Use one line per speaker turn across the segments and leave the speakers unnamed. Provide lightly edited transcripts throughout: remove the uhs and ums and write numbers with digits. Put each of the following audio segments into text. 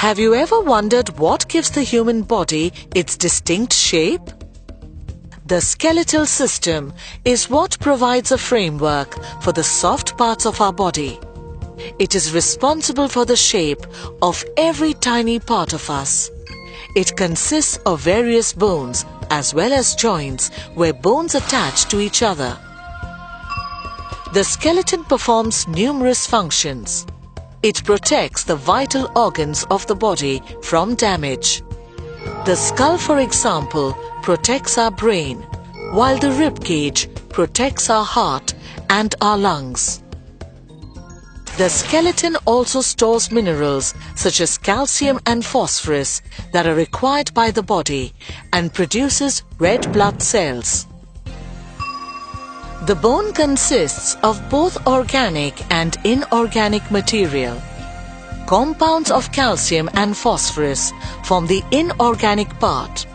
Have you ever wondered what gives the human body its distinct shape? The skeletal system is what provides a framework for the soft parts of our body. It is responsible for the shape of every tiny part of us. It consists of various bones as well as joints where bones attach to each other. The skeleton performs numerous functions. It protects the vital organs of the body from damage. The skull, for example, protects our brain, while the rib cage protects our heart and our lungs. The skeleton also stores minerals such as calcium and phosphorus that are required by the body and produces red blood cells. The bone consists of both organic and inorganic material. Compounds of calcium and phosphorus form the inorganic part.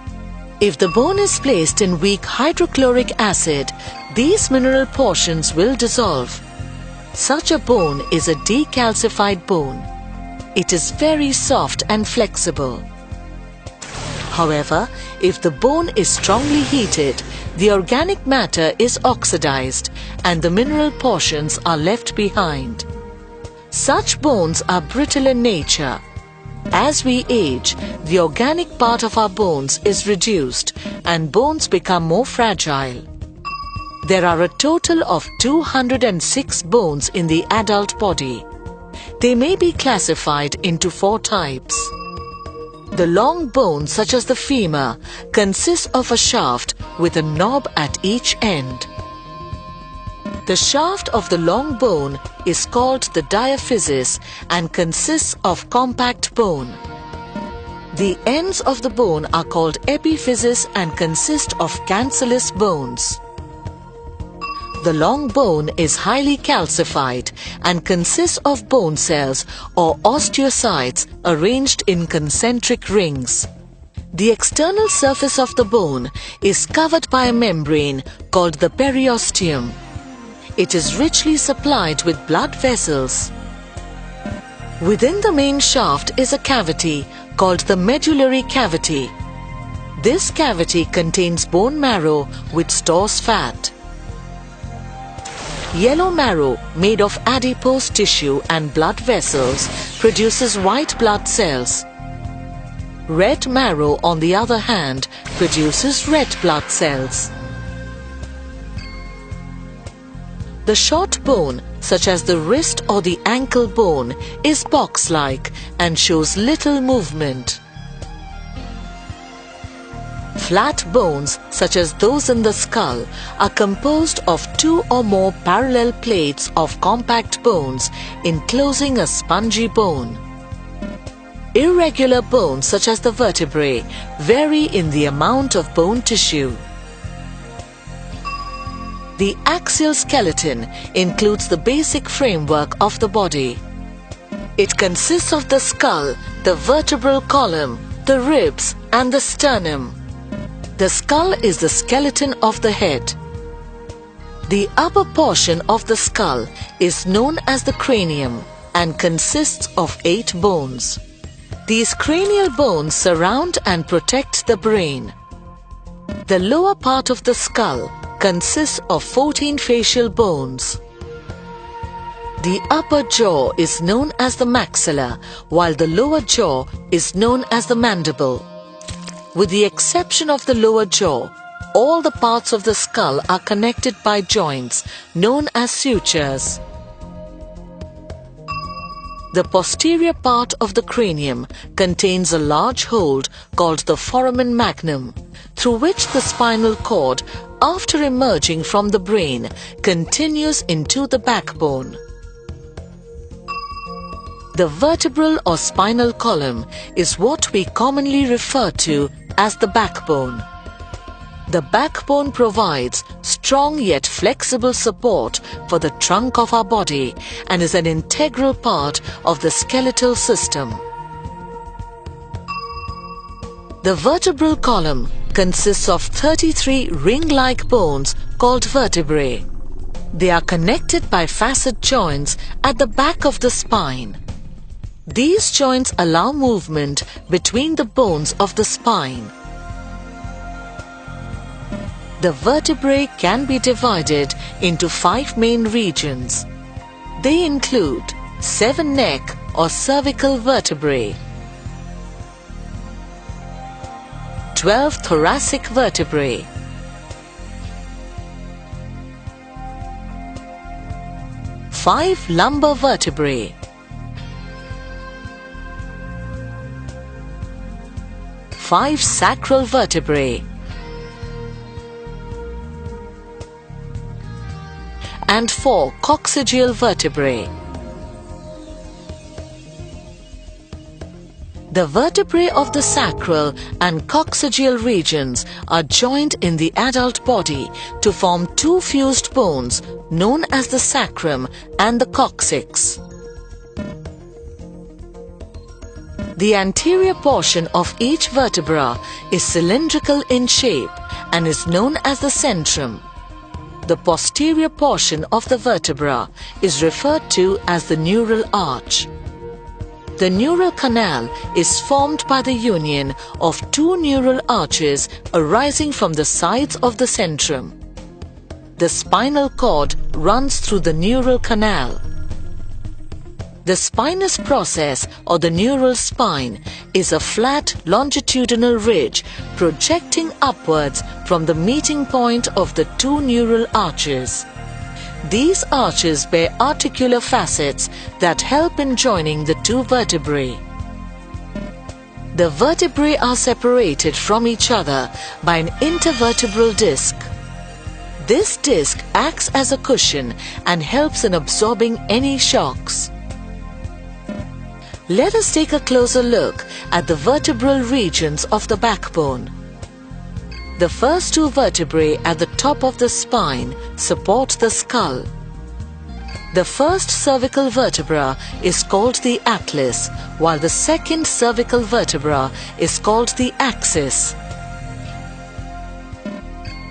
If the bone is placed in weak hydrochloric acid, these mineral portions will dissolve. Such a bone is a decalcified bone. It is very soft and flexible. However, if the bone is strongly heated, the organic matter is oxidized and the mineral portions are left behind. Such bones are brittle in nature. As we age, the organic part of our bones is reduced and bones become more fragile. There are a total of 206 bones in the adult body. They may be classified into 4 types. The long bones, such as the femur, consist of a shaft with a knob at each end. The shaft of the long bone is called the diaphysis and consists of compact bone. The ends of the bone are called epiphysis and consist of cancellous bones. The long bone is highly calcified and consists of bone cells or osteocytes arranged in concentric rings. The external surface of the bone is covered by a membrane called the periosteum. It is richly supplied with blood vessels. Within the main shaft is a cavity called the medullary cavity. This cavity contains bone marrow which stores fat. Yellow marrow, made of adipose tissue and blood vessels, produces white blood cells. Red marrow, on the other hand, produces red blood cells. The short bone, such as the wrist or the ankle bone, is box-like and shows little movement. Flat bones, such as those in the skull, are composed of 2 or more parallel plates of compact bones enclosing a spongy bone. Irregular bones, such as the vertebrae, vary in the amount of bone tissue. The axial skeleton includes the basic framework of the body. It consists of the skull, the vertebral column, the ribs, and the sternum. The skull is the skeleton of the head. The upper portion of the skull is known as the cranium and consists of 8 bones. These cranial bones surround and protect the brain. The lower part of the skull consists of 14 facial bones. The upper jaw is known as the maxilla, while the lower jaw is known as the mandible. With the exception of the lower jaw, all the parts of the skull are connected by joints known as sutures. The posterior part of the cranium contains a large hole called the foramen magnum, through which the spinal cord, after emerging from the brain, continues into the backbone. The vertebral or spinal column is what we commonly refer to as the backbone. The backbone provides strong yet flexible support for the trunk of our body and is an integral part of the skeletal system. The vertebral column consists of 33 ring-like bones called vertebrae. They are connected by facet joints at the back of the spine. These joints allow movement between the bones of the spine. The vertebrae can be divided into 5 main regions. They include 7 neck or cervical vertebrae, 12 thoracic vertebrae, 5 lumbar vertebrae, 5 sacral vertebrae, and 4 coccygeal vertebrae. The vertebrae of the sacral and coccygeal regions are joined in the adult body to form 2 fused bones known as the sacrum and the coccyx. The anterior portion of each vertebra is cylindrical in shape and is known as the centrum. The posterior portion of the vertebra is referred to as the neural arch. The neural canal is formed by the union of 2 neural arches arising from the sides of the centrum. The spinal cord runs through the neural canal. The spinous process or the neural spine is a flat longitudinal ridge projecting upwards from the meeting point of the 2 neural arches. These arches bear articular facets that help in joining the 2 vertebrae. The vertebrae are separated from each other by an intervertebral disc. This disc acts as a cushion and helps in absorbing any shocks. Let us take a closer look at the vertebral regions of the backbone. The first 2 vertebrae at the top of the spine support the skull. The first cervical vertebra is called the atlas, while the second cervical vertebra is called the axis.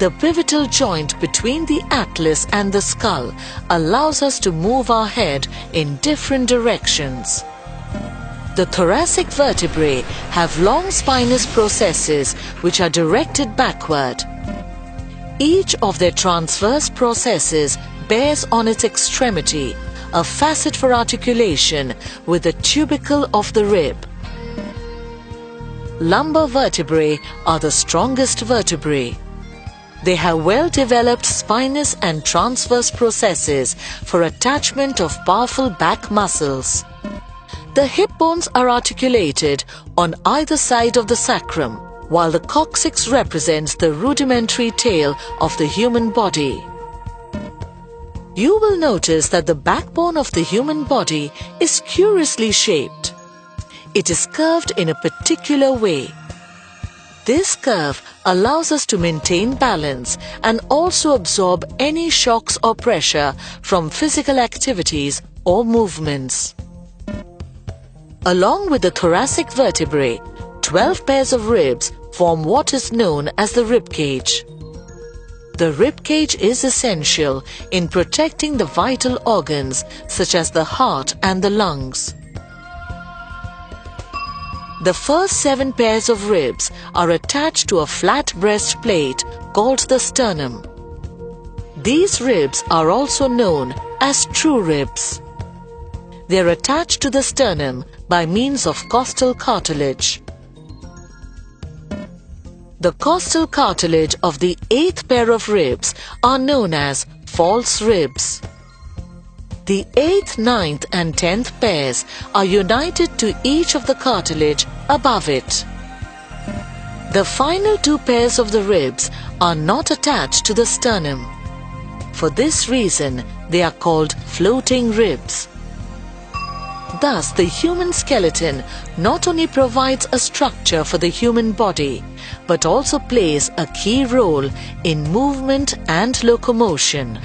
The pivotal joint between the atlas and the skull allows us to move our head in different directions. The thoracic vertebrae have long spinous processes which are directed backward. Each of their transverse processes bears on its extremity a facet for articulation with the tubercle of the rib. Lumbar vertebrae are the strongest vertebrae. They have well-developed spinous and transverse processes for attachment of powerful back muscles. The hip bones are articulated on either side of the sacrum, while the coccyx represents the rudimentary tail of the human body. You will notice that the backbone of the human body is curiously shaped. It is curved in a particular way. This curve allows us to maintain balance and also absorb any shocks or pressure from physical activities or movements. Along with the thoracic vertebrae, 12 pairs of ribs form what is known as the rib cage. The rib cage is essential in protecting the vital organs such as the heart and the lungs. The first 7 pairs of ribs are attached to a flat breastplate called the sternum. These ribs are also known as true ribs. They are attached to the sternum by means of costal cartilage. The costal cartilage of the 8th pair of ribs are known as false ribs. The 8th, 9th and 10th pairs are united to each of the cartilage above it. The final 2 pairs of the ribs are not attached to the sternum. For this reason, they are called floating ribs. Thus, the human skeleton not only provides a structure for the human body, but also plays a key role in movement and locomotion.